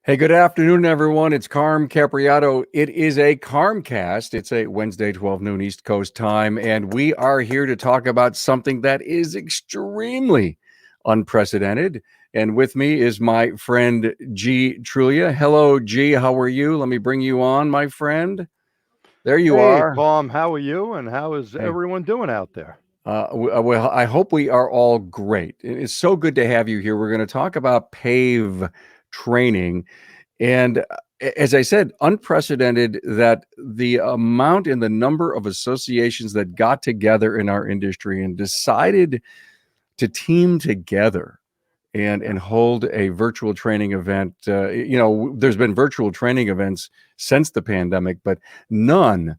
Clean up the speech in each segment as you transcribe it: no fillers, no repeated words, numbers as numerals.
Hey, good afternoon, everyone. It's Carm Capriato. It is a CarmCast. It's a Wednesday, 12 noon East Coast time, and we are here to talk about something that is extremely unprecedented. And with me is my friend, G. Trulia. Hello, G. How are you? Let me bring you on, my friend. There you Hey, are. Carm, how are you? And how is Hey. everyone doing out there? Well, I hope we are all great. It's so good to have you here. We're going to talk about PAVE training. And as I said, unprecedented that the amount and the number of associations that got together in our industry and decided to team together and hold a virtual training event. There's been virtual training events since the pandemic, but none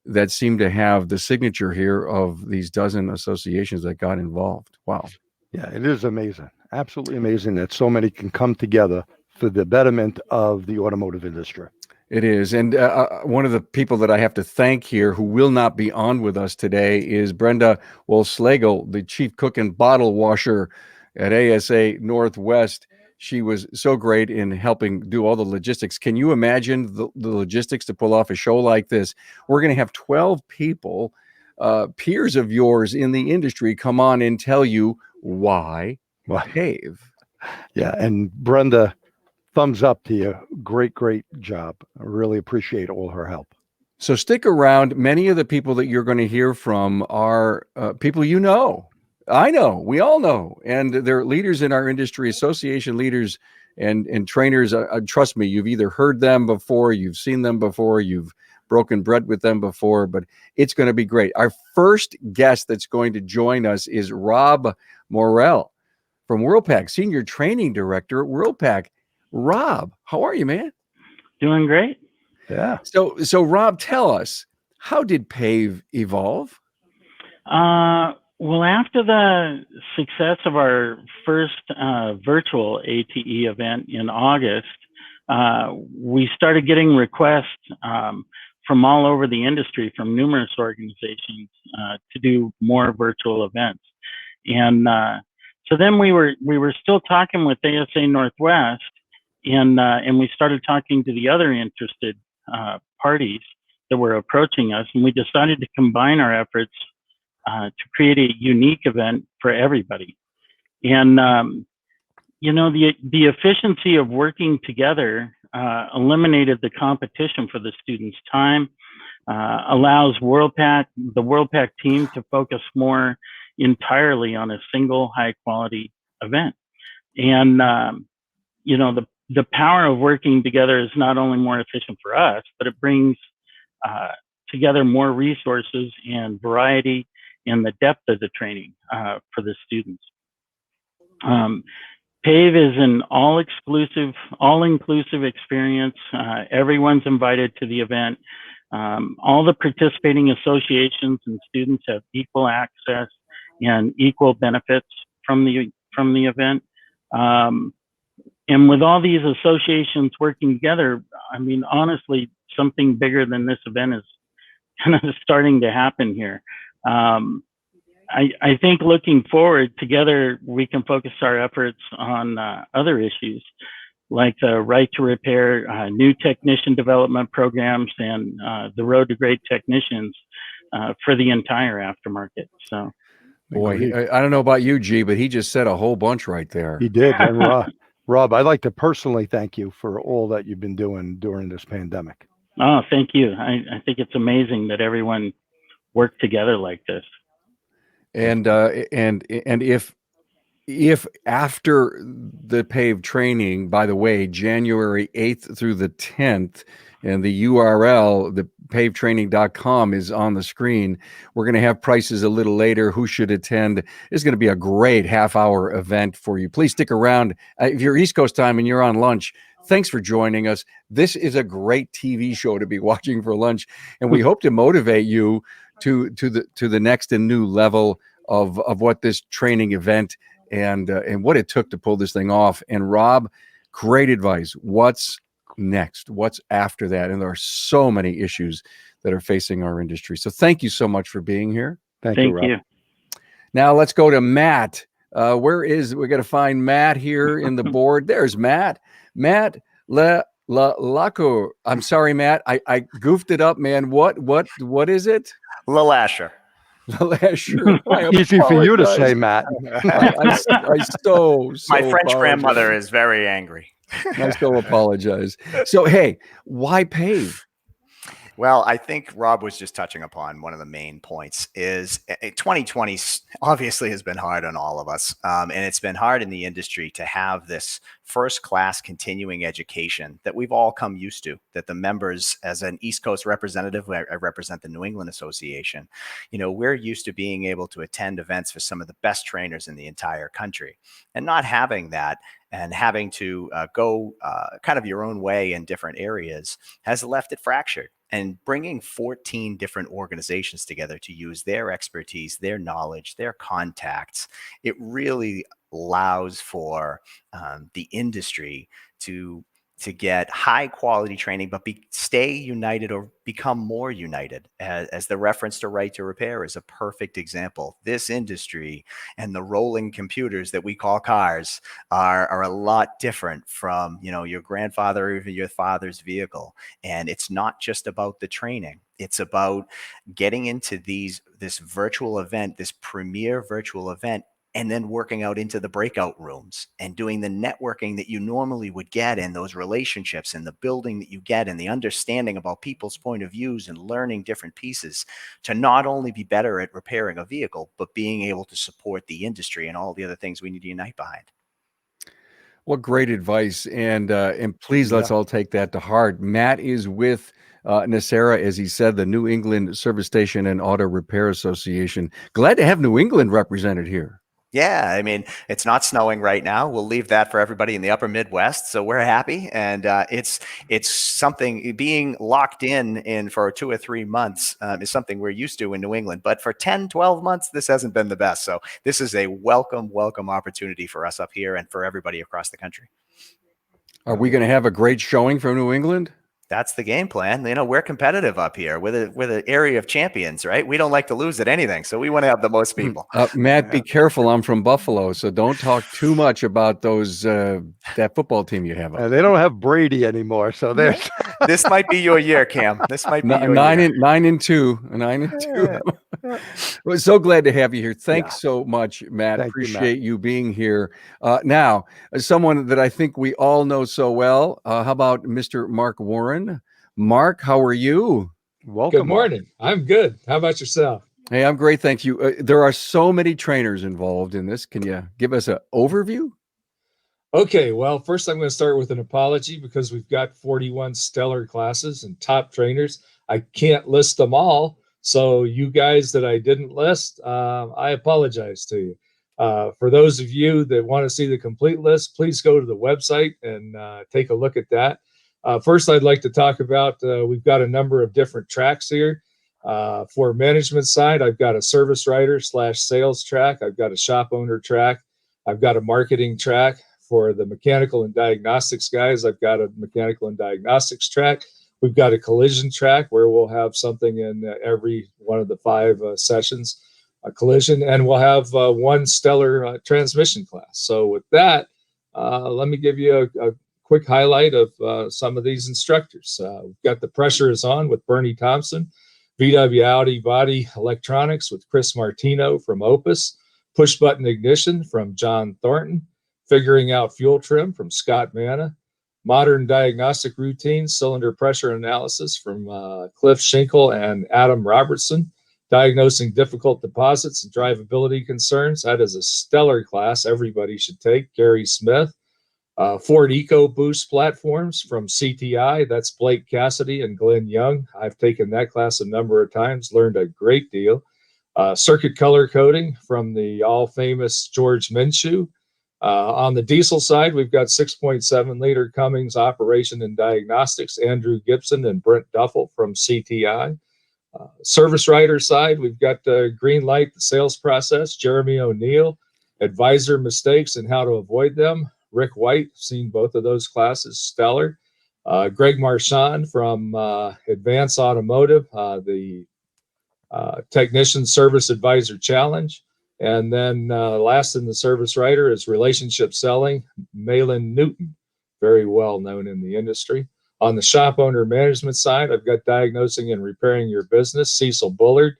that seem to have the signature here of these dozen associations that got involved. Wow. Yeah, it is amazing. Absolutely amazing that so many can come together for the betterment of the automotive industry. It is. And one of the people that I have to thank here who will not be on with us today is Brenda Wolfslegel, the chief cook and bottle washer at ASA Northwest. She was so great in helping do all the logistics. Can you imagine the logistics to pull off a show like this? We're going to have 12 people, peers of yours in the industry, come on and tell you why PAVE. Yeah, and Brenda, thumbs up to you. Great job. I really appreciate all her help. So stick around. Many of the people that you're going to hear from are people you know. I know. We all know. And they're leaders in our industry, association leaders and trainers. Trust me, you've either heard them before, you've seen them before, you've broken bread with them before, but it's going to be great. Our first guest that's going to join us is Rob Morrell from Worldpac, Senior Training Director at Worldpac. Rob, how are you, man? Doing great. Yeah. So Rob, tell us, how did PAVE evolve? Well, after the success of our first virtual ATE event in August, we started getting requests from all over the industry, from numerous organizations, to do more virtual events. And so then we were still talking with ASA Northwest, and we started talking to the other interested parties that were approaching us, and we decided to combine our efforts to create a unique event for everybody. And the efficiency of working together eliminated the competition for the students' time, allows the Worldpac team to focus more entirely on a single high-quality event. And the power of working together is not only more efficient for us, but it brings together more resources and variety in the depth of the training for the students. PAVE is an all-inclusive experience. Everyone's invited to the event. All the participating associations and students have equal access and equal benefits from the event. And with all these associations working together, I mean, honestly, something bigger than this event is kind of starting to happen here. I think looking forward, together we can focus our efforts on other issues like the right to repair, new technician development programs, and the road to great technicians for the entire aftermarket. So, boy, I don't know about you, G, but he just said a whole bunch right there. He did. And Rob, I'd like to personally thank you for all that you've been doing during this pandemic. Oh, thank you. I think it's amazing that everyone worked together like this. And if after the PAVE training, by the way, January 8th through the 10th, and the URL, the pavetraining.com, is on the screen. We're going to have prices a little later. Who should attend? It's going to be a great half-hour event for you. Please stick around. If you're East Coast time and you're on lunch, thanks for joining us. This is a great TV show to be watching for lunch, and we hope to motivate you to the next and new level of what this training event and what it took to pull this thing off. And Rob, great advice. What's next? What's after that? And there are so many issues that are facing our industry. So thank you so much for being here. Thank you, Rob. Now let's go to Matt. We got to find Matt here in the board. There's Matt. Matt, LeLacheur. I'm sorry, Matt. I goofed it up, man. What is it? LeLacheur. LeLacheur. I Easy for you to say, apologize. Matt. I so My French grandmother apologize. is very angry. I so apologize. So, hey, why PAVE? Well, I think Rob was just touching upon one of the main points is 2020 obviously has been hard on all of us. And it's been hard in the industry to have this first class continuing education that we've all come used to, that the members, as an East Coast representative, I represent the New England Association, we're used to being able to attend events for some of the best trainers in the entire country, and not having that and having to go kind of your own way in different areas has left it fractured. And bringing 14 different organizations together to use their expertise, their knowledge, their contacts, it really allows for the industry to get high quality training, but stay united or become more united. As the reference to right to repair is a perfect example. This industry and the rolling computers that we call cars are a lot different from your grandfather or even your father's vehicle. And it's not just about the training. It's about getting into this virtual event, this premier virtual event, and then working out into the breakout rooms and doing the networking that you normally would get in those relationships and the building that you get and the understanding about people's point of views and learning different pieces to not only be better at repairing a vehicle, but being able to support the industry and all the other things we need to unite behind. What great advice. And please, let's all take that to heart. Matt is with NASERA, as he said, the New England Service Station and Auto Repair Association. Glad to have New England represented here. Yeah, I mean, it's not snowing right now. We'll leave that for everybody in the upper Midwest. So we're happy. And it's something, being locked in for 2 or 3 months is something we're used to in New England. But for 10, 12 months, this hasn't been the best. So this is a welcome opportunity for us up here and for everybody across the country. Are we going to have a great showing from New England? That's the game plan. We're competitive up here. We're the area of champions, right? We don't like to lose at anything, so we want to have the most people. Matt, be careful. I'm from Buffalo, so don't talk too much about that football team you have. They don't have Brady anymore, so there's. This might be your year, Cam. This might be your year. 9-2. We're so glad to have you here. Thanks so much, Matt. Appreciate you being here. Now, someone that I think we all know so well. How about Mr. Mark Warren? Mark, how are you? Welcome. Good morning. I'm good. How about yourself? Hey, I'm great. Thank you. There are so many trainers involved in this. Can you give us an overview? Okay. Well, first I'm going to start with an apology because we've got 41 stellar classes and top trainers. I can't list them all. So you guys that I didn't list, I apologize to you. For those of you that want to see the complete list, please go to the website and take a look at that. First, I'd like to talk about, we've got a number of different tracks here. For management side, I've got a service writer / sales track. I've got a shop owner track. I've got a marketing track. For the mechanical and diagnostics guys, I've got a mechanical and diagnostics track. We've got a collision track where we'll have something in every one of the 5 sessions, a collision, and we'll have one stellar transmission class. So with that, let me give you a quick highlight of some of these instructors. We've got the Pressure is On with Bernie Thompson, VW Audi Body Electronics with Chris Martino from Opus, Push Button Ignition from John Thornton, Figuring Out Fuel Trim from Scott Manna, Modern Diagnostic Routines, Cylinder Pressure Analysis from Cliff Schinkel and Adam Robertson, Diagnosing Difficult Deposits and Drivability Concerns. That is a stellar class everybody should take. Gary Smith. Ford EcoBoost Platforms from CTI. That's Blake Cassidy and Glenn Young. I've taken that class a number of times, learned a great deal. Circuit Color Coding from the all-famous George Minshew. On the diesel side, we've got 6.7 liter Cummins Operation and Diagnostics, Andrew Gibson and Brent Duffel from CTI. Service writer side, we've got Green Light, the Sales Process, Jeremy O'Neill, Advisor Mistakes and How to Avoid Them, Rick White, seen both of those classes, stellar. Greg Marchand from Advance Automotive, the Technician Service Advisor Challenge. And then last in the service writer is Relationship Selling, Malin Newton very well known in the industry. On the shop owner management side, I've got diagnosing and repairing your business, Cecil Bullard,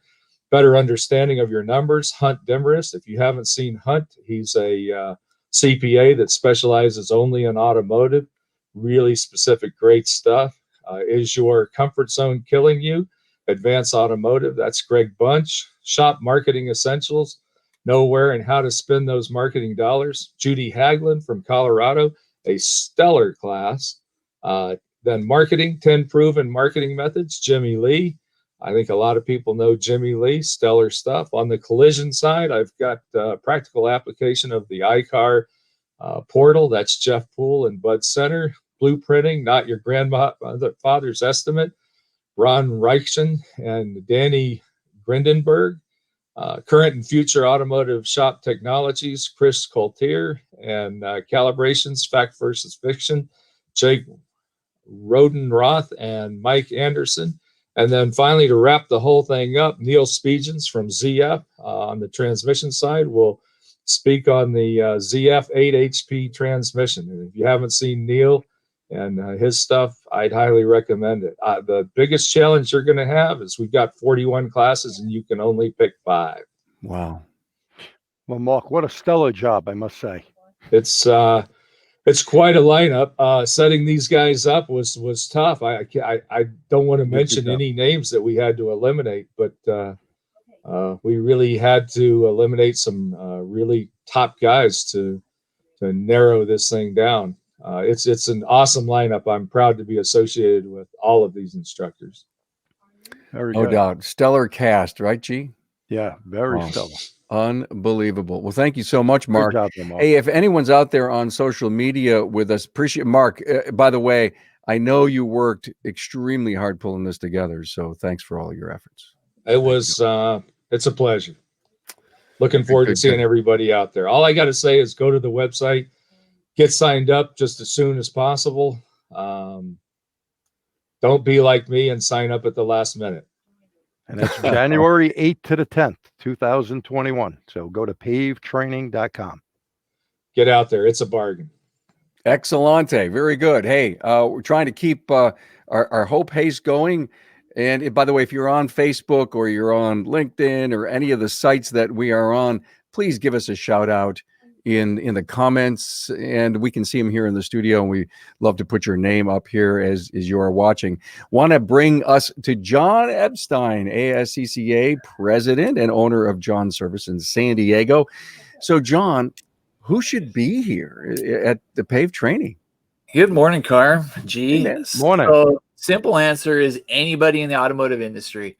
better understanding of your numbers, Hunt Demarest. If you haven't seen Hunt, he's a CPA that specializes only in automotive, really specific, great stuff. Is your comfort zone killing you? Advanced Automotive, that's Greg Bunch. Shop Marketing Essentials, know where and how to spend those marketing dollars. Judy Haglund from Colorado, a stellar class. Then Marketing, 10 Proven Marketing Methods, Jimmy Lee. I think a lot of people know Jimmy Lee, stellar stuff. On the collision side, I've got practical application of the iCar portal. That's Jeff Poole and Bud Center. Blueprinting, not your grandfather's estimate. Ron Reichen and Danny Grindenberg. Current and future automotive shop technologies, Chris Coltier, and calibrations, fact versus fiction, Jake Rodenroth and Mike Anderson. And then finally, to wrap the whole thing up, Neil Spegens from ZF on the transmission side will speak on the ZF 8 HP transmission. And if you haven't seen Neil and his stuff, I'd highly recommend it. The biggest challenge you're going to have is we've got 41 classes and you can only pick 5. Wow. Well, Mark, what a stellar job, I must say. It's quite a lineup. Setting these guys up was tough. I don't want to mention any names that we had to eliminate, but we really had to eliminate some really top guys to narrow this thing down. It's an awesome lineup. I'm proud to be associated with all of these instructors. Very No good. doubt. Stellar cast, right, G? Yeah, very Wow. stellar. Unbelievable. Well, thank you so much, Mark. Good job there, Mark. Hey, if anyone's out there on social media with us, appreciate Mark. By the way, I know you worked extremely hard pulling this together, so thanks for all your efforts. It was it's a pleasure. Looking forward to seeing everybody out there. All I got to say is go to the website, get signed up just as soon as possible. Don't be like me and sign up at the last minute. And that's January 8th to the 10th, 2021. So go to pavetraining.com. Get out there. It's a bargain. Excellente. Very good. Hey, we're trying to keep our hope haze going. And by the way, if you're on Facebook or you're on LinkedIn or any of the sites that we are on, please give us a shout out in the comments, and we can see them here in the studio, and we love to put your name up here as you are watching. Want to bring us to John Eppstein, ASCCA president and owner of John Service in San Diego. So John, who should be here at the PAVE training? Good morning, Carm. G. Hey, morning. So, simple answer is anybody in the automotive industry.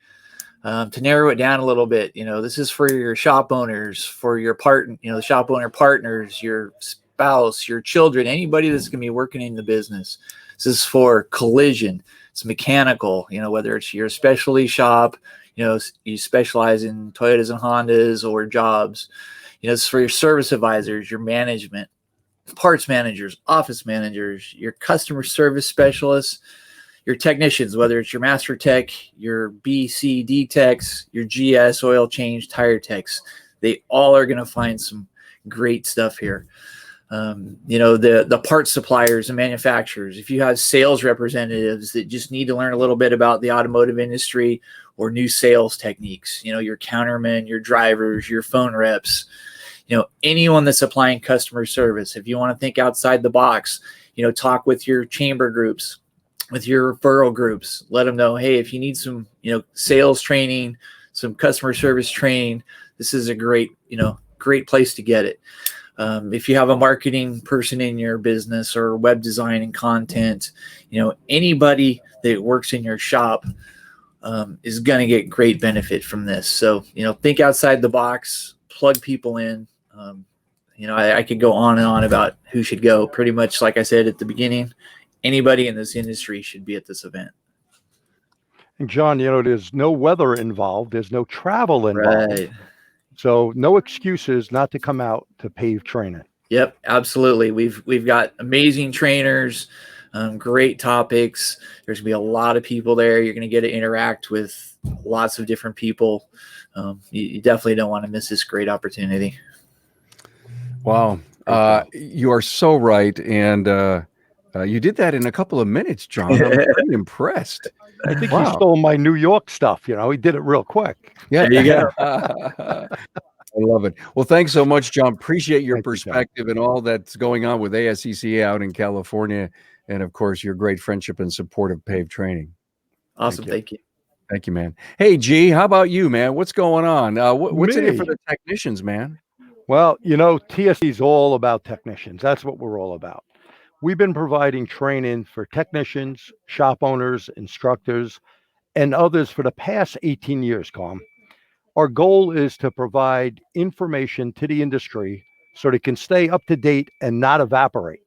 To narrow it down a little bit, this is for your shop owners, for your the shop owner partners, your spouse, your children, anybody that's going to be working in the business. This is for collision. It's mechanical, whether it's your specialty shop, you specialize in Toyotas and Hondas or jobs. This is for your service advisors, your management, parts managers, office managers, your customer service specialists, your technicians, whether it's your master tech, your B, C, D techs, your GS, oil change, tire techs. They all are going to find some great stuff here. The parts suppliers and manufacturers. If you have sales representatives that just need to learn a little bit about the automotive industry or new sales techniques, your countermen, your drivers, your phone reps, anyone that's applying customer service. If you want to think outside the box, talk with your chamber groups, with your referral groups, let them know, hey, if you need some, sales training, some customer service training, this is a great place to get it. If you have a marketing person in your business or web design and content, anybody that works in your shop is going to get great benefit from this. So, think outside the box, plug people in. I could go on and on about who should go. Pretty much, like I said at the beginning, anybody in this industry should be at this event. And John, there's no weather involved. There's no travel involved. Right. So no excuses not to come out to PAVE training. Yep, absolutely. We've got amazing trainers, great topics. There's going to be a lot of people there. You're going to get to interact with lots of different people. You definitely don't want to miss this great opportunity. Wow. You are so right. And You did that in a couple of minutes, John. I'm pretty impressed. I think Wow. he stole my New York stuff. You know, he did it real quick. Yeah, There you go. I love it. Well, thanks so much, John. Appreciate your Thank you, John. perspective and all that's going on with ASCCA out in California, and of course, your great friendship and support of PAVE training. Awesome. you. Thank you. Thank you, man. Hey, G, how about you, man? What's going on? What's in it for Me? the technicians, man? Well, you know, TSC is all about technicians. That's what we're all about. We've been providing training for technicians, shop owners, instructors, and others for the past 18 years, Calm. Our goal is to provide information to the industry so they can stay up to date and not evaporate.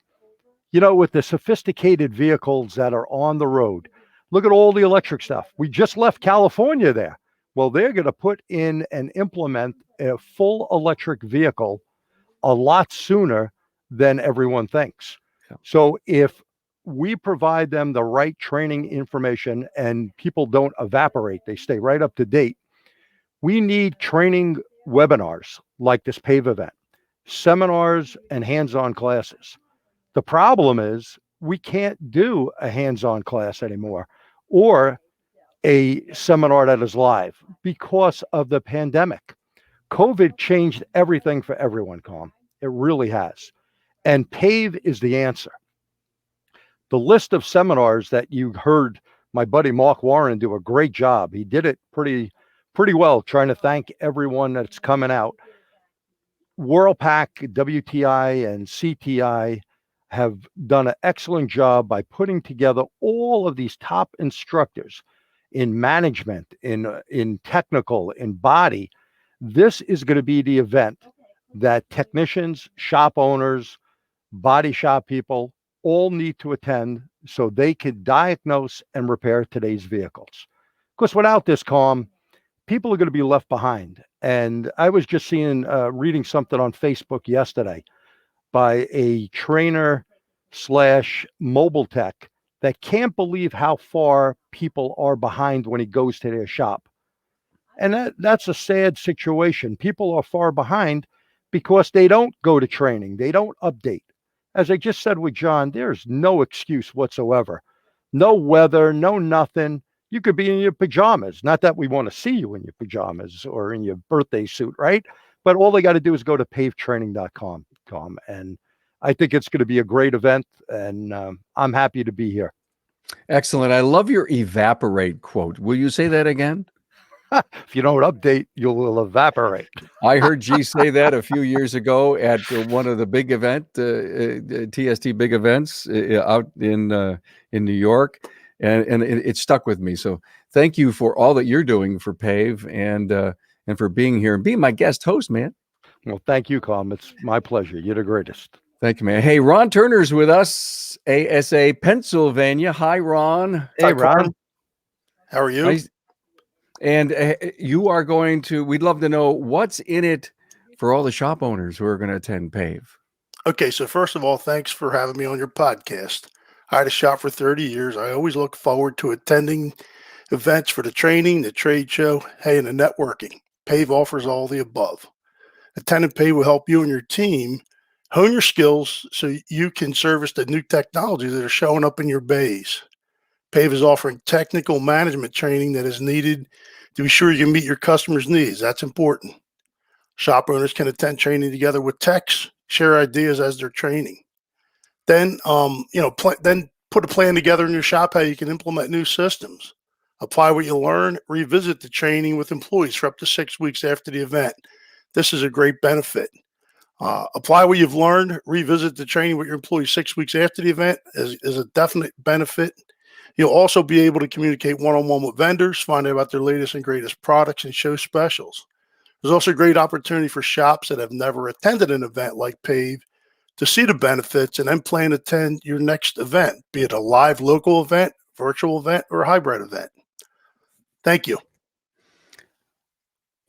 You know, with the sophisticated vehicles that are on the road, look at all the electric stuff. We just left California there. Well, they're going to put in and implement a full electric vehicle a lot sooner than everyone thinks. Yeah. So if we provide them the right training information and people don't evaporate, they stay right up to date. We need training webinars like this PAVE event, seminars and hands-on classes. The problem is we can't do a hands-on class anymore or a seminar that is live because of the pandemic. COVID changed everything for everyone, Calm. It really has. And PAVE is the answer. The list of seminars that you heard my buddy Mark Warren do a great job. He did it pretty well, trying to thank everyone that's coming out. WorldPack, WTI, and CTI have done an excellent job by putting together all of these top instructors in management, in technical, in body. This is going to be the event that technicians, shop owners, body shop people all need to attend so they could diagnose and repair today's vehicles. Because without this, Calm, people are going to be left behind. And I was just reading something on Facebook yesterday by a trainer / mobile tech that can't believe how far people are behind when he goes to their shop. And that's a sad situation. People are far behind because they don't go to training. They don't update. As I just said with John, there's no excuse whatsoever. No weather, no nothing. You could be in your pajamas. Not that we want to see you in your pajamas or in your birthday suit, right? But all they got to do is go to pavetraining.com. And I think it's going to be a great event, and I'm happy to be here. Excellent. I love your evaporate quote. Will you say that again? If you don't update, you will evaporate. I heard G say that a few years ago at one of the big TST big events out in New York, and it stuck with me. So thank you for all that you're doing for PAVE and for being here and being my guest host, man. Well, thank you, Calm. It's my pleasure. You're the greatest. Thank you, man. Hey, Ron Turner's with us, ASA, Pennsylvania. Hi, Ron. Hey, Ron. How are you? Nice. And you are going to, we'd love to know what's in it for all the shop owners who are going to attend PAVE. Okay, so first of all, thanks for having me on your podcast. I had a shop for 30 years. I always look forward to attending events for the training, the trade show, and the networking. PAVE offers all the above. Attending PAVE will help you and your team hone your skills so you can service the new technologies that are showing up in your bays. PAVE is offering technical management training that is needed to be sure you can meet your customers' needs. That's important. Shop owners can attend training together with techs, share ideas as they're training. Then, then put a plan together in your shop how you can implement new systems. Apply what you learn, revisit the training with employees for up to 6 weeks after the event. This is a great benefit. Apply what you've learned, revisit the training with your employees 6 weeks after the event is a definite benefit. You'll also be able to communicate one-on-one with vendors, find out about their latest and greatest products, and show specials. There's also a great opportunity for shops that have never attended an event like PAVE to see the benefits and then plan to attend your next event, be it a live local event, virtual event, or a hybrid event. Thank you.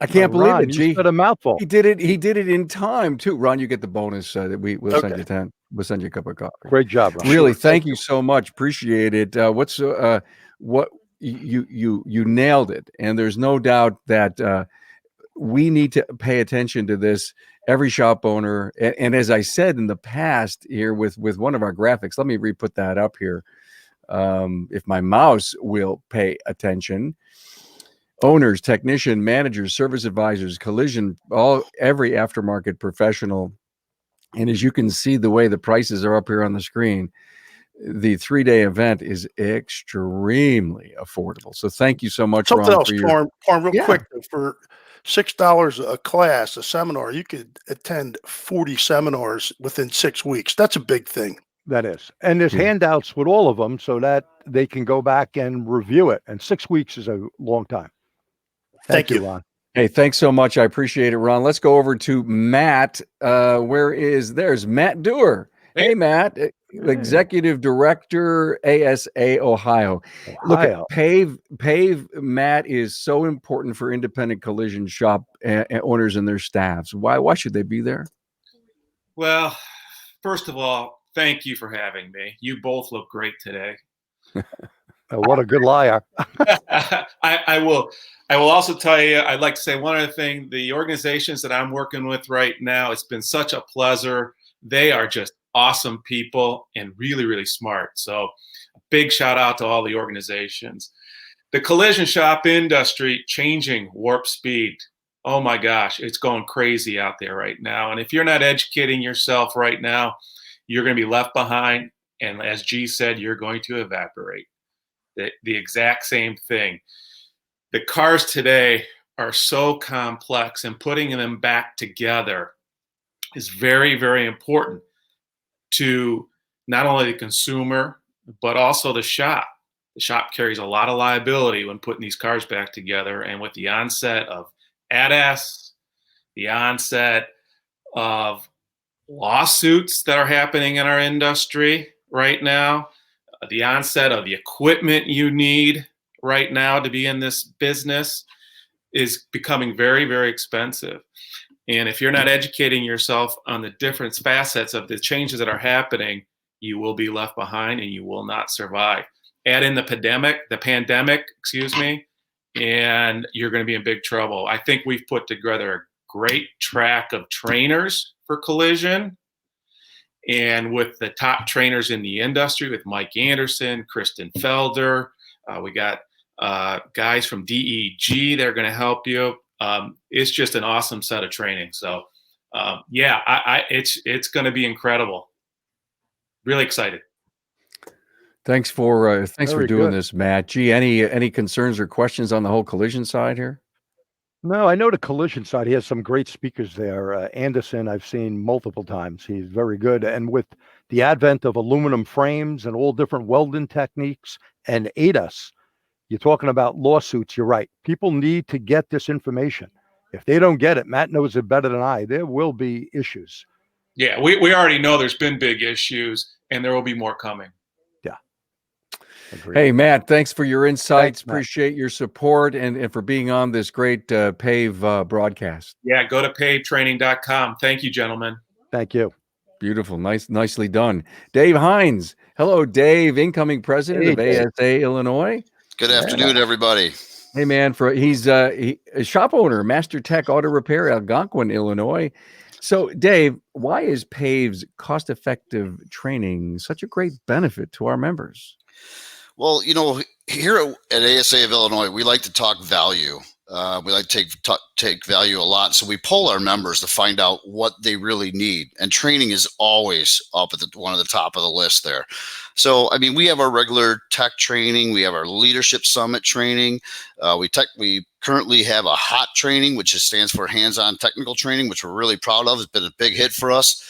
I can't believe Ron, it, you G. said a mouthful. He did it in time too. Ron, you get the bonus that we'll send you 10. We'll send you a cup of coffee. Great job, Ron. Really, thank you so much. Appreciate it. What you nailed it, and there's no doubt that we need to pay attention to this every shop owner, and as I said in the past here with one of our graphics, let me re-put that up here. If my mouse will pay attention. Owners, technician, managers, service advisors, collision, every aftermarket professional. And as you can see, the way the prices are up here on the screen, the 3-day event is extremely affordable. So thank you so much, Something Ron, else, for your Torm, real quick, for $6 a class, a seminar, you could attend 40 seminars within 6 weeks. That's a big thing. That is. And there's Yeah. handouts with all of them so that they can go back and review it. And 6 weeks is a long time. Thank you. Ron. Hey, thanks so much. I appreciate it, Ron. Let's go over to Matt. There's Matt Dewar. Hey, Matt, Executive Director, ASA Ohio. Look at PAVE, Matt, is so important for independent collision shop owners and their staffs. Why should they be there? Well, first of all, thank you for having me. You both look great today. What a good liar. I will also tell you, I'd like to say one other thing. The organizations that I'm working with right now, it's been such a pleasure. They are just awesome people and really, really smart. So a big shout out to all the organizations. The collision shop industry changing warp speed. Oh my gosh, it's going crazy out there right now. And if you're not educating yourself right now, you're going to be left behind. And as G said, you're going to evaporate. The exact same thing. The cars today are so complex, and putting them back together is very, very important to not only the consumer, but also the shop. The shop carries a lot of liability when putting these cars back together. And with the onset of ADAS, the onset of lawsuits that are happening in our industry right now, the onset of the equipment you need right now to be in this business is becoming very, very expensive. And if you're not educating yourself on the different facets of the changes that are happening, you will be left behind and you will not survive. Add in the pandemic, and you're going to be in big trouble. I think we've put together a great track of trainers for collision. And with the top trainers in the industry, with Mike Anderson, Kristen Felder, we got guys from DEG that are going to help you. It's just an awesome set of training. So, it's going to be incredible. Really excited. Thanks for doing good. this, Matt. Gee, any concerns or questions on the whole collision side here? No, I know the collision side. He has some great speakers there. Anderson, I've seen multiple times. He's very good. And with the advent of aluminum frames and all different welding techniques and ADAS, you're talking about lawsuits. You're right. People need to get this information. If they don't get it, Matt knows it better than I, there will be issues. Yeah, we already know there's been big issues, and there will be more coming. Yeah. Agreed. Hey, Matt, thanks for your insights. Thanks, Matt. Appreciate your support and for being on this great PAVE broadcast. Yeah, go to pavetraining.com. Thank you, gentlemen. Thank you. Beautiful. Nicely done. Dave Hinz. Hello, Dave, incoming president of ASA Illinois. Good afternoon, everybody. Hey, man, he's a shop owner, Master Tech Auto Repair, Algonquin, Illinois. So, Dave, why is PAVE's cost-effective training such a great benefit to our members? Well, here at ASA of Illinois, we like to talk value. We like to take value a lot. So we poll our members to find out what they really need. And training is always up at one of the top of the list there. So, I mean, we have our regular tech training. We have our leadership summit training. We currently have a HOT training, which stands for hands-on technical training, which we're really proud of. It's been a big hit for us.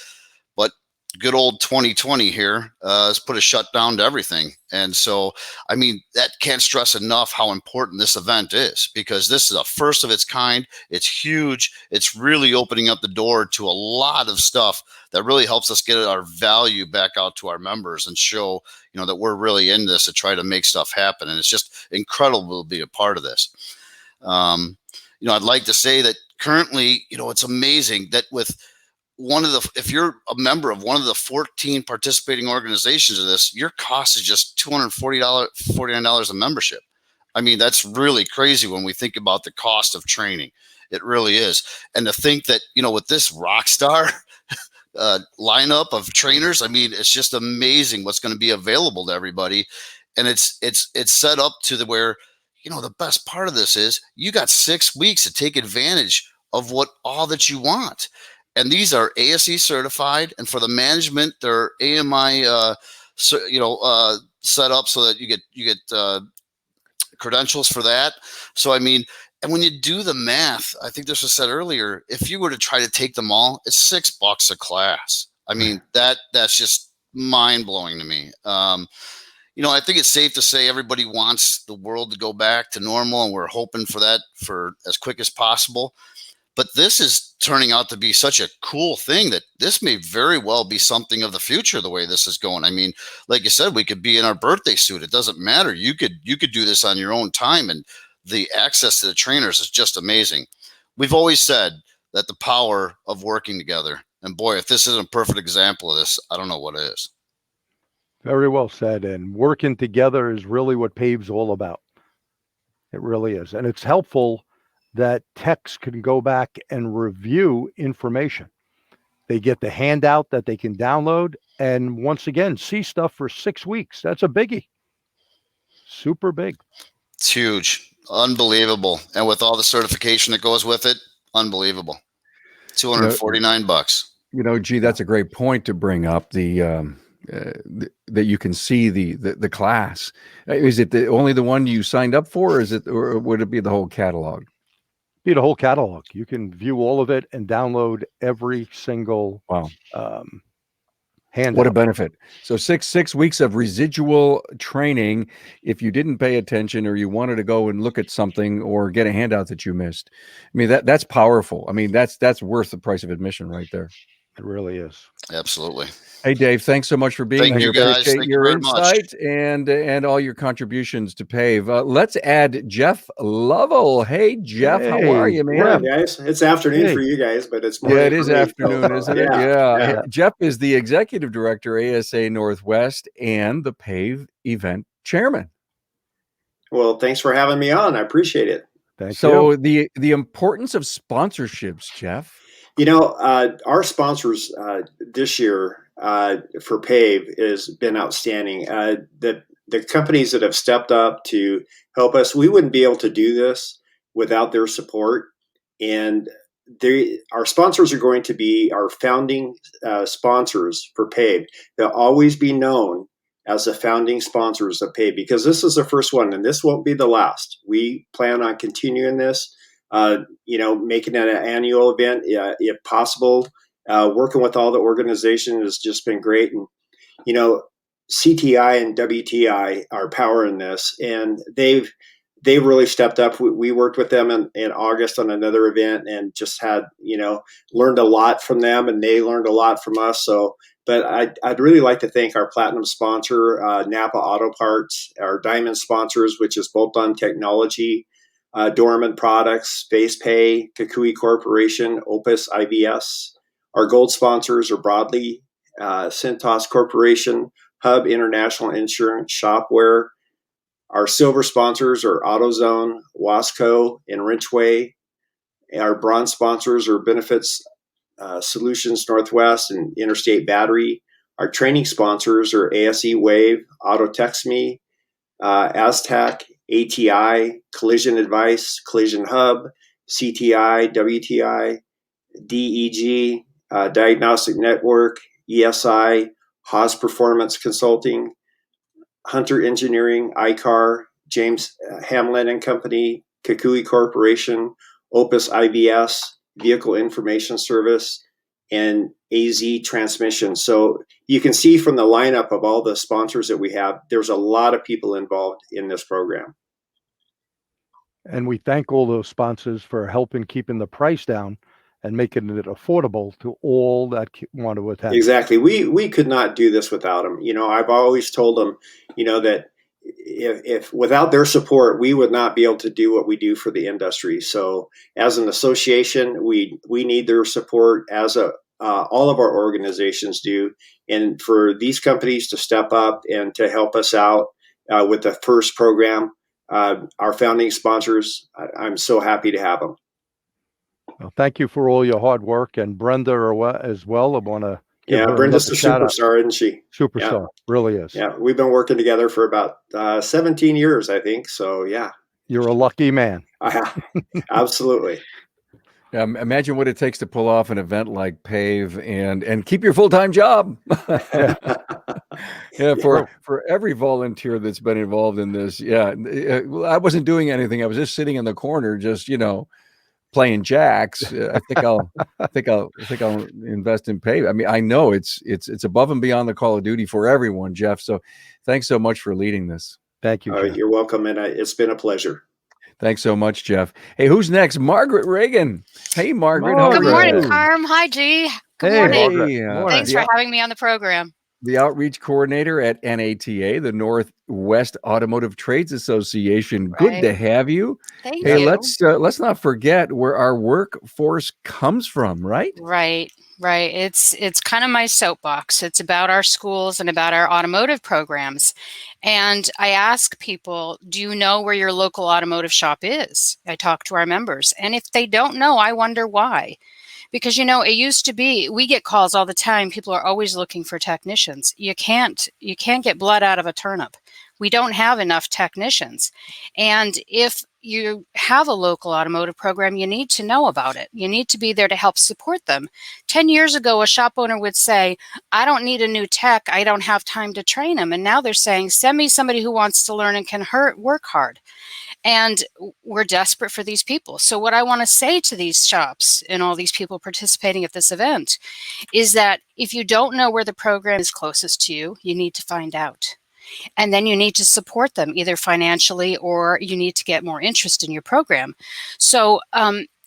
But good old 2020 here has put a shutdown to everything. And so, I mean, that can't stress enough how important this event is, because this is a first of its kind. It's huge. It's really opening up the door to a lot of stuff that really helps us get our value back out to our members and show, that we're really in this to try to make stuff happen. And it's just incredible to be a part of this. I'd like to say that currently, it's amazing that with if you're a member of one of the 14 participating organizations of this, your cost is just $249 a membership. I mean, that's really crazy when we think about the cost of training. It really is. And to think that, with this rock star lineup of trainers, I mean, it's just amazing what's going to be available to everybody. And it's set up to the where, the best part of this is you got 6 weeks to take advantage of all that you want. And these are ASE certified, and for the management, they're AMI, set up so that you get credentials for that. So, I mean, and when you do the math, I think this was said earlier, if you were to try to take them all, it's $6 a class. I mean, that's just mind blowing to me. I think it's safe to say everybody wants the world to go back to normal, and we're hoping for that for as quick as possible. But this is turning out to be such a cool thing that this may very well be something of the future, the way this is going. I mean, like you said, we could be in our birthday suit. It doesn't matter. You could do this on your own time, and the access to the trainers is just amazing. We've always said that the power of working together. And boy, if this isn't a perfect example of this, I don't know what is. Very well said. And working together is really what PAVE's all about. It really is. And it's helpful that techs can go back and review information. They get the handout that they can download and once again, see stuff for 6 weeks. That's a biggie. Super big. It's huge. Unbelievable. And with all the certification that goes with it, unbelievable. $249. Gee, that's a great point to bring up. That you can see the class. Is it only the one you signed up for, or would it be the whole catalog? Be the whole catalog. You can view all of it and download every single handout. What a benefit. So six weeks of residual training if you didn't pay attention or you wanted to go and look at something or get a handout that you missed. I mean, that's powerful. I mean, that's worth the price of admission right there. It really is. Absolutely. Hey, Dave, thanks so much for being Thank here. you, guys. Appreciate Thank you your very insight and all your contributions to PAVE. Let's add Jeff Lovell. Hey, Jeff, how are you, man? Morning, guys. It's afternoon for you guys, but it's morning. Yeah, it is for me, afternoon, so, isn't it? Yeah. Jeff is the executive director, ASA Northwest, and the PAVE event chairman. Well, thanks for having me on. I appreciate it. Thank you. So the importance of sponsorships, Jeff. Our sponsors this year for PAVE has been outstanding. The companies that have stepped up to help us, we wouldn't be able to do this without their support. And our sponsors are going to be our founding sponsors for PAVE. They'll always be known as the founding sponsors of PAVE because this is the first one and this won't be the last. We plan on continuing this. Making it an annual event, if possible. Working with all the organizations has just been great. And, CTI and WTI are powering this, and they've really stepped up. We worked with them in August on another event and just had, learned a lot from them, and they learned a lot from us. So, but I'd really like to thank our platinum sponsor, Napa Auto Parts, our diamond sponsors, which is Bolt-On Technology, Dorman Products, Space Pay, Kukui Corporation, Opus IVS. Our gold sponsors are Broadly, Cintas Corporation, Hub International Insurance, Shopware. Our silver sponsors are AutoZone, Wasco, and Wrenchway. Our bronze sponsors are Benefits Solutions Northwest and Interstate Battery. Our training sponsors are ASE Wave, AutoTexme, Aztec, ATI, Collision Advice, Collision Hub, CTI, WTI, DEG, Diagnostic Network, ESI, Haas Performance Consulting, Hunter Engineering, iCar, James Hamlin and Company, Kukui Corporation, Opus IVS, Vehicle Information Service, and AZ Transmission. So you can see from the lineup of all the sponsors that we have, there's a lot of people involved in this program. And we thank all those sponsors for helping keeping the price down and making it affordable to all that want to attend. Exactly. We could not do this without them. I've always told them, that if without their support, we would not be able to do what we do for the industry. So as an association, we need their support, as all of our organizations do. And for these companies to step up and to help us out with the first program, our founding sponsors, I'm so happy to have them. Well, thank you for all your hard work, and Brenda as well. I want to give her Brenda's the another shout out. superstar, isn't she? Superstar, really is. Yeah, we've been working together for about 17 years, I think. So yeah, You're a lucky man. Absolutely. Imagine what it takes to pull off an event like PAVE and keep your full-time job. Yeah, for every volunteer that's been involved in this. Yeah, I wasn't doing anything. I was just sitting in the corner, just playing jacks. I think I'll invest in PAVE. I mean, I know it's above and beyond the call of duty for everyone, Jeff. So, thanks so much for leading this. Thank you, Jeff. You're welcome, and it's been a pleasure. Thanks so much, Jeff. Hey, who's next? Margaret Ragan. Hey, Margaret. Margaret. Good morning, Carm. Hi, G. Good morning. Margaret. Thanks for having me on the program. The outreach coordinator at NATA, the Northwest Automotive Trades Association. Right. Good to have you. Thank Hey, you. let's not forget where our workforce comes from, right? Right. It's kind of my soapbox. It's about our schools and about our automotive programs. And I ask people, do you know where your local automotive shop is? I talk to our members. And if they don't know, I wonder why. Because, it used to be, we get calls all the time. People are always looking for technicians. You can't get blood out of a turnip. We don't have enough technicians. And if you have a local automotive program, you need to know about it. You need to be there to help support them. 10 years ago, a shop owner would say, I don't need a new tech. I don't have time to train them. And now they're saying, send me somebody who wants to learn and can work hard. And we're desperate for these people. So what I want to say to these shops and all these people participating at this event is that if you don't know where the program is closest to you, you need to find out. And then you need to support them either financially or you need to get more interest in your program. So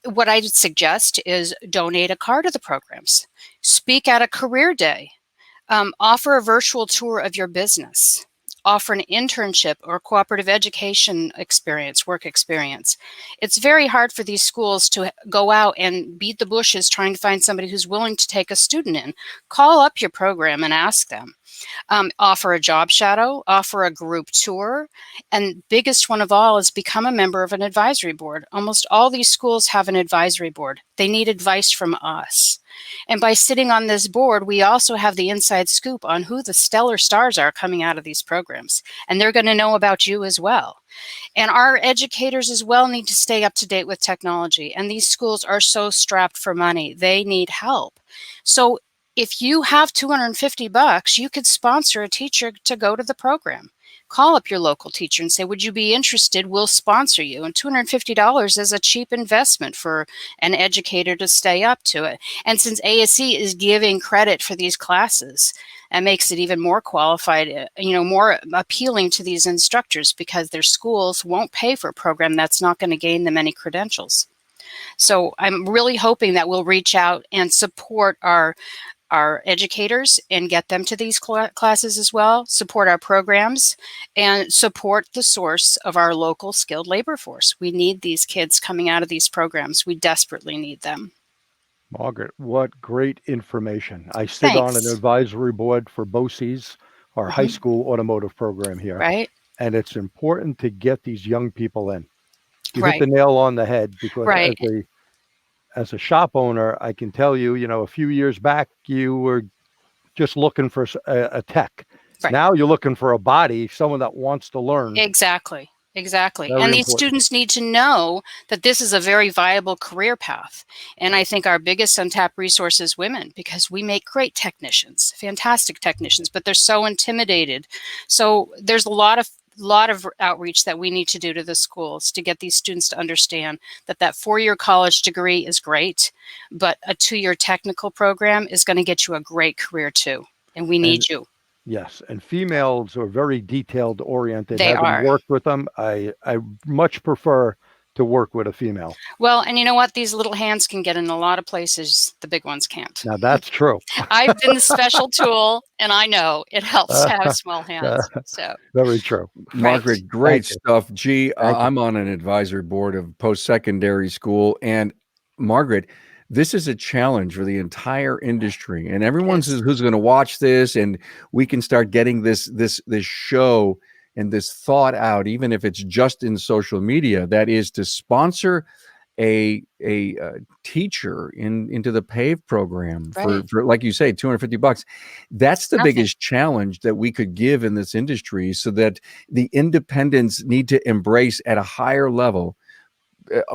what I would suggest is donate a car to the programs, speak at a career day, offer a virtual tour of your business, offer an internship or cooperative education work experience. It's very hard for these schools to go out and beat the bushes trying to find somebody who's willing to take a student in. Call up your program and ask them. Offer a job shadow, offer a group tour, and biggest one of all is become a member of an advisory board. Almost all these schools have an advisory board. They need advice from us. And by sitting on this board, we also have the inside scoop on who the stellar stars are coming out of these programs. And they're going to know about you as well. And our educators as well need to stay up to date with technology. And these schools are so strapped for money. They need help. So if you have $250, you could sponsor a teacher to go to the program. Call up your local teacher and say, would you be interested? We'll sponsor you. And $250 is a cheap investment for an educator to stay up to it. And since ASE is giving credit for these classes, that makes it even more qualified, more appealing to these instructors because their schools won't pay for a program that's not going to gain them any credentials. So I'm really hoping that we'll reach out and support our educators and get them to these classes as well, support our programs, and support the source of our local skilled labor force. We need these kids coming out of these programs. We desperately need them. Margaret, what great information. I sit on an advisory board for BOCES, our high school automotive program here. Right. And it's important to get these young people in. You hit the nail on the head because as a shop owner, I can tell you, a few years back, you were just looking for a tech. Right. Now you're looking for a body, someone that wants to learn. Exactly. Very and these important. students need to know that this is a very viable career path. And I think our biggest untapped resource is women, because we make great technicians, fantastic technicians, but they're so intimidated. So there's a lot of outreach that we need to do to the schools to get these students to understand that 4-year college degree is great, but a 2-year technical program is going to get you a great career too. And we need you. Yes. And females are very detailed oriented. They are. Worked with them. I much prefer to work with a female. Well, and you know what? These little hands can get in a lot of places the big ones can't. Now that's true. I've been the special tool, and I know it helps to have small hands. So very true. Margaret, great stuff. Gee, I'm on an advisory board of post-secondary school, and Margaret, this is a challenge for the entire industry, and everyone who's going to watch this, and we can start getting this show and this thought out, even if it's just in social media, that is to sponsor a teacher into the PAVE program Right. for like you say, $250. That's the Nothing. biggest challenge that we could give in this industry, so that the independents need to embrace at a higher level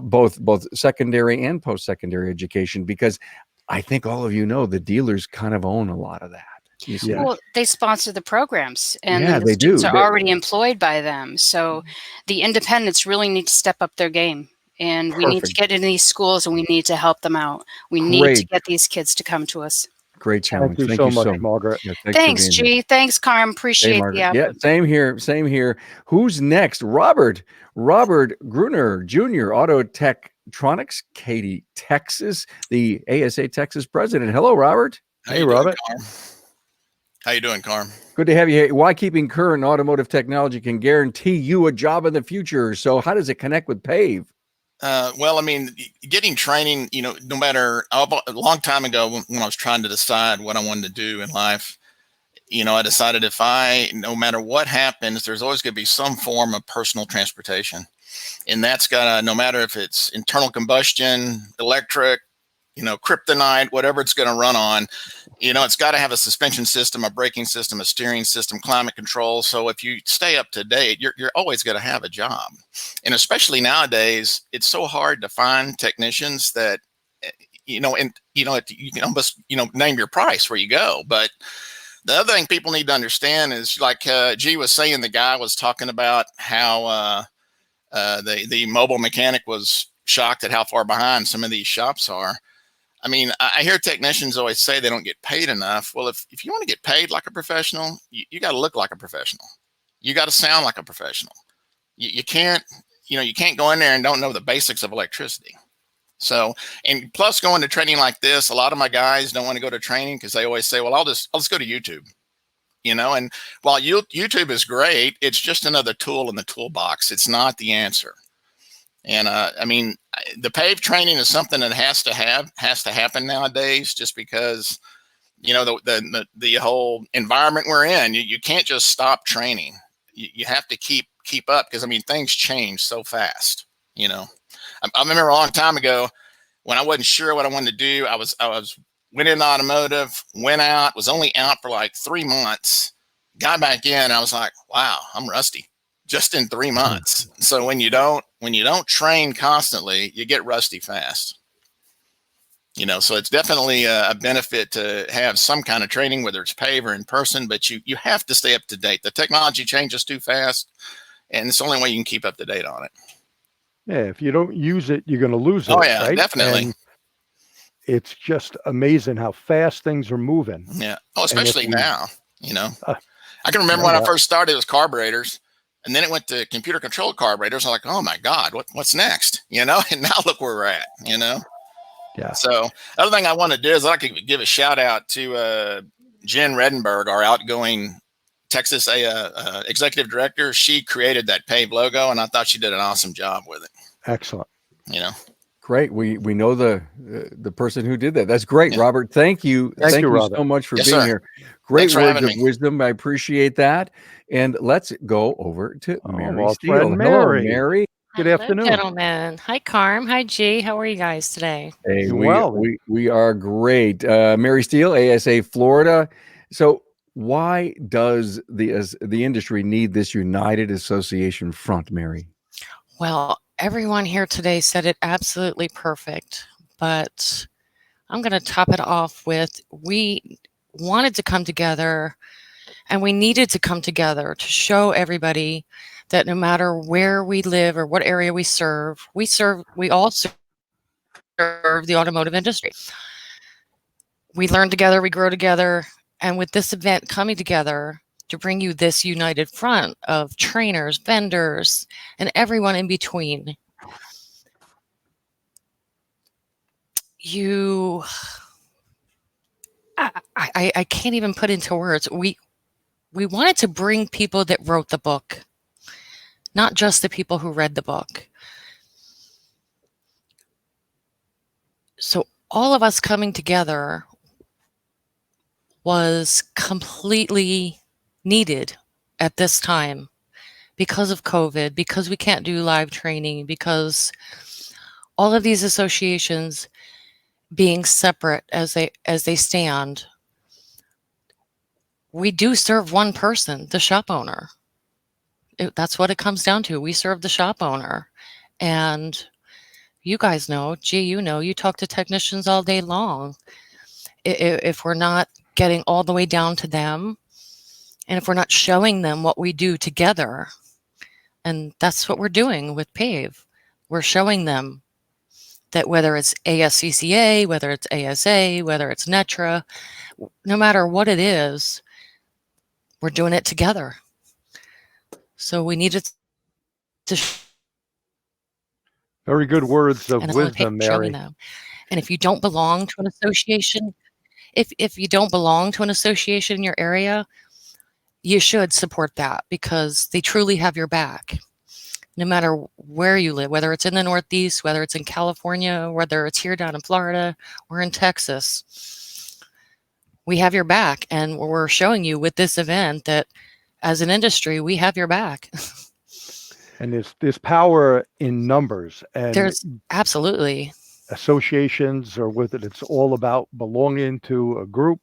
both secondary and post-secondary education, because I think all of you know the dealers kind of own a lot of that. You see? Yeah. Well, they sponsor the programs, and Yeah, then the they students do. are already employed by them. So the independents really need to step up their game, and we need to Perfect. get into these schools, and we need to help them out. We need to Great. get these kids to come to us. Great challenge. Thank you so much, Margaret. Yeah, thanks for Thanks, being here. G. Thanks, Carm. Hey, Appreciate the Margaret. Yeah, effort. same here. Same here. Who's next? Robert Gruener Jr., Auto Techtronics, Katy, Texas, the ASA Texas president. Hello, Robert. How Hey, you doing, Robert. Carm? How you doing, Carm? Good to have you here. Why keeping current automotive technology can guarantee you a job in the future. So how does it connect with PAVE? Well, I mean, getting training, no matter a long time ago when I was trying to decide what I wanted to do in life, I decided no matter what happens, there's always going to be some form of personal transportation. And that's got to, no matter if it's internal combustion, electric, kryptonite, whatever it's going to run on, it's got to have a suspension system, a braking system, a steering system, climate control. So if you stay up to date, you're always going to have a job. And especially nowadays, it's so hard to find technicians that, you can almost, name your price where you go. But the other thing people need to understand is, like G was saying, the guy was talking about how the mobile mechanic was shocked at how far behind some of these shops are. I mean, I hear technicians always say they don't get paid enough. Well, if you want to get paid like a professional, you got to look like a professional. You got to sound like a professional. You can't go in there and don't know the basics of electricity. So, and plus going to training like this, a lot of my guys don't want to go to training because they always say, well, I'll just go to YouTube, and while YouTube is great, it's just another tool in the toolbox. It's not the answer. And I mean, the PAVE training is something that has to happen nowadays, just because, the whole environment we're in, you can't just stop training. You have to keep up, because I mean, things change so fast. I remember a long time ago when I wasn't sure what I wanted to do. I went in automotive, went out, was only out for like 3 months, got back in. I was like, wow, I'm rusty just in 3 months. So when you don't train constantly, you get rusty fast. So it's definitely a benefit to have some kind of training, whether it's PAVE or in person, but you have to stay up to date. The technology changes too fast, and it's the only way you can keep up to date on it. Yeah, if you don't use it, you're going to lose it. Oh yeah, right? definitely. And it's just amazing how fast things are moving. Yeah. Oh, especially now, I can remember Yeah. when I first started, it was carburetors, and then it went to computer controlled carburetors. I'm like, oh my God, what's next? And now look where we're at, Yeah. So the other thing I want to do is I could give a shout out to Jen Redenberg, our outgoing Texas executive director. She created that PAVE logo, and I thought she did an awesome job with it. Excellent. Great. We know the person who did that. That's great, Yeah. Robert. Thank you. Thank you Robert. so much for Yes, being sir. here. Great Thanks for words having of me. wisdom. I appreciate that. And let's go over to Mary our Steele. friend Hello, Mary. Mary. Good Hello, afternoon. gentlemen. Hi, Carm. Hi, G. How are you guys today? Hey, Doing well. we are great. Mary Steele, ASA Florida. So why does the industry need this united association front, Mary? Well, everyone here today said it absolutely perfect, but I'm going to top it off with we wanted to come together, and we needed to come together to show everybody that no matter where we live or what area we all serve the automotive industry. We learn together, we grow together, and with this event coming together to bring you this united front of trainers, vendors, and everyone in between, I can't even put into words. We wanted to bring people that wrote the book, not just the people who read the book. So all of us coming together was completely needed at this time because of COVID, because we can't do live training, because all of these associations being separate as they stand, we do serve one person, the shop owner. That's what it comes down to. We serve the shop owner. And you guys know, you talk to technicians all day long. If we're not getting all the way down to them, and if we're not showing them what we do together, and that's what we're doing with PAVE, we're showing them that whether it's ASCCA, whether it's ASA, whether it's NETRA, no matter what it is, we're doing it together. So we needed to. Very good words of And wisdom, Mary. them. And if you don't belong to an association, if you don't belong to an association in your area, you should support that, because they truly have your back. No matter where you live, whether it's in the Northeast, whether it's in California, whether it's here down in Florida or in Texas, we have your back. And we're showing you with this event that as an industry, we have your back. And there's power in numbers, and There's absolutely associations, or with it, it's all about belonging to a group.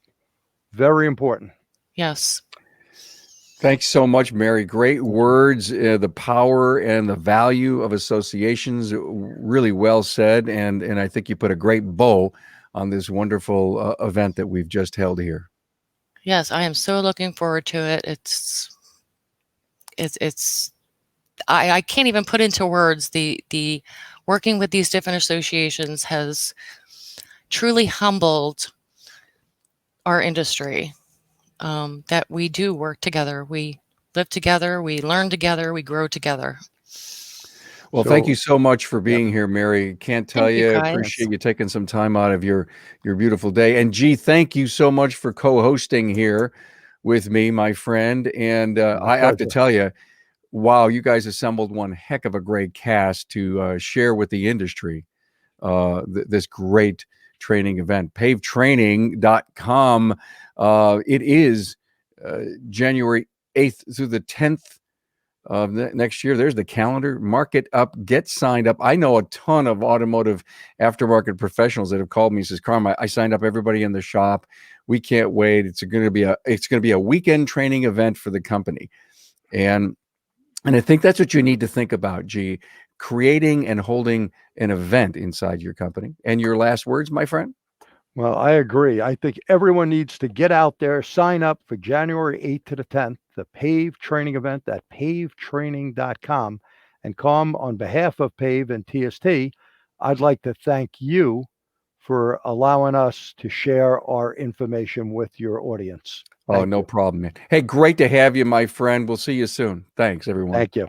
Very important. Yes. Thanks so much, Mary. Great words. The power and the value of associations, really well said. And I think you put a great bow on this wonderful event that we've just held here. Yes, I am so looking forward to it. I can't even put into words the working with these different associations has truly humbled our industry. That we do work together. We live together, we learn together, we grow together. Well, thank you so much for being here, Mary. Can't tell Thank you, you, guys. appreciate you taking some time out of your beautiful day. And G, thank you so much for co-hosting here with me, my friend. And I have to tell you, wow, you guys assembled one heck of a great cast to share with the industry this great training event. PAVEtraining.com. It is January 8th through the 10th of next year. There's the calendar. Mark it up. Get signed up. I know a ton of automotive aftermarket professionals that have called me and says, Carm, I signed up everybody in the shop. We can't wait. It's going to be a weekend training event for the company. And I think that's what you need to think about, G, creating and holding an event inside your company. And your last words, my friend? Well, I agree. I think everyone needs to get out there, sign up for January 8th to the 10th, the PAVE training event at pavetraining.com. And Carm, on behalf of PAVE and TST, I'd like to thank you for allowing us to share our information with your audience. Oh, no problem, man. Hey, great to have you, my friend. We'll see you soon. Thanks, everyone. Thank you.